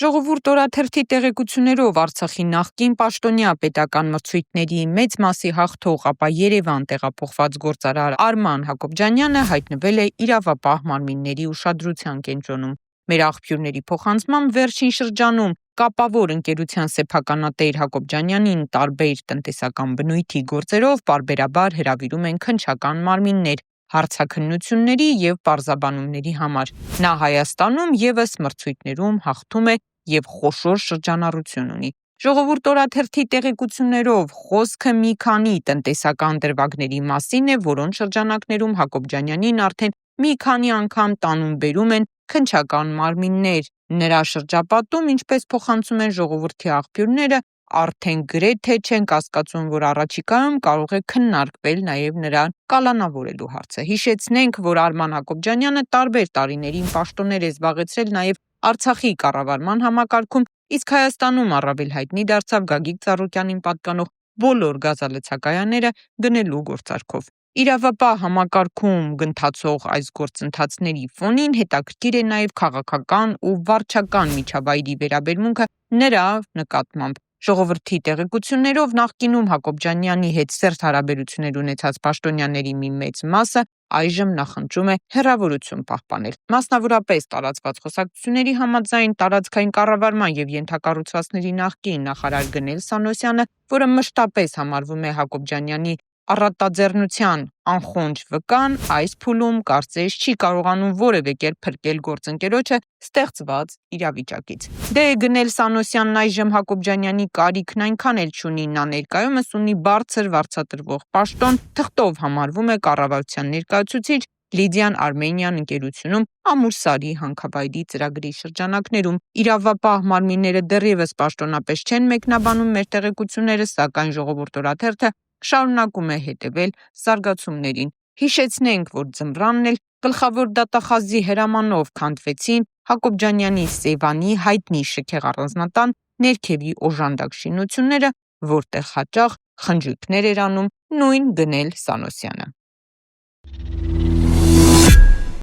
Ժողովուրդ օրաթերթի տեղեկություններով Արցախի նախկին պաշտոնյա պետական մրցույթների մեծ մասի հաղթող, ապա Երևան տեղափոխված գործարար Արման Հակոբյանյանը հայտնվել է իրավապահ մարմինների ուշադրության կենտրոնում։ Մեր աղբյուրների փոխանցմամբ վերջին շրջանում կապավոր ընկերության սեփականատեր Հակոբյանյանին տարբեր տնտեսական բնույթի գործերով պարբերաբար հրավիրում են քննչական մարմիններ հարցաքննությունների և պարզաբանումների համար։ Նա Հայաստանում ևս մրցույթներում հաղթում է և խոշոր շրջանառություն ունի։ Ժողովուրդ օրաթերթի տեղեկություններով խոսքը մի քանի տնտեսական դրվագների մասին է, որոնց շրջանակներում Հակոբյանյանին արդեն մի քանի անգամ տանում-բերում են քննչական մարմիններ։ Նրա շրջապատում, ինչպես փոխանցում են ժողովրդի աղբյուրները, արդեն գրեթե չեն կասկածում, որ առաջիկայում կարող է քննարկվել նաև նրան կալանավորելու հարցը։ Հիշեցնենք, որ Արման Հակոբյանը տարբեր տարիներին պաշտոններ է զբաղեցրել նաև Արցախի կառավարման համակարգում, իսկ Հայաստանում առավել հայտնի դարձավ Գագիկ Ծառուկյանին պատկանող բոլոր գազալցակայանները գնելու գործարքով։ Իրավապահ համակարգում ընթացող այս գործընթացների ֆոնին հետաքրքիր է նաև քաղաքական ու վարչական միջավայրի վերաբերմունքը նրա նկատմամբ։ Ժողովրդի տեղեկություններով նախկինում Հակոբյանի հետ սերտ հարաբերություններ ունեցած պաշտոնյաների մի մեծ մասը այժմ նախընտրում է հեռավորություն պահպանել։ Մասնավորապես տարածված խոսակցությունների համաձայն տարածքային կառավարման և ենթակառուցվածքների նախկին նախարար Գնել Սանոսյանը, որը մշտապես համարվում է Հակոբյանի առատաձեռնության անխոնջ վկան, այս փուլում կարծես չի կարողանում որևէ կերպ փրկել գործընկերոջը ստեղծված իրավիճակից։ Դե Գնել Սանոսյանն այժմ Հակոբյանի կարիքն այնքան էլ չունի, նա ներկայումս ունի բարձր վարձատրվող պաշտոն, թղթով համարվում է կառավարության ներկայացուցիչ Լիդիան Արմենիան ընկերությունում Ամուր-Սարի հանքավայրի ծրագրի շրջանակներում։ Իրավապահ մարմինները դեռևս պաշտոնապես չեն մեկնաբանում մեր տեղեկությունները, սակայն Ժողովուրդ օրաթերթը շարունակում է հետևել զարգացումներին։ Հիշեցնենք, որ ձմռանն էլ գլխավոր դատախազի հրամանով քանդվեցին Հակոբյանի Սևանի հայտնի շքեղ առանձնատան ներքևի օժանդակ շինությունները, որտեղ հաճախ խնջույքներ էր անում նույն Գնել Սանոսյանը։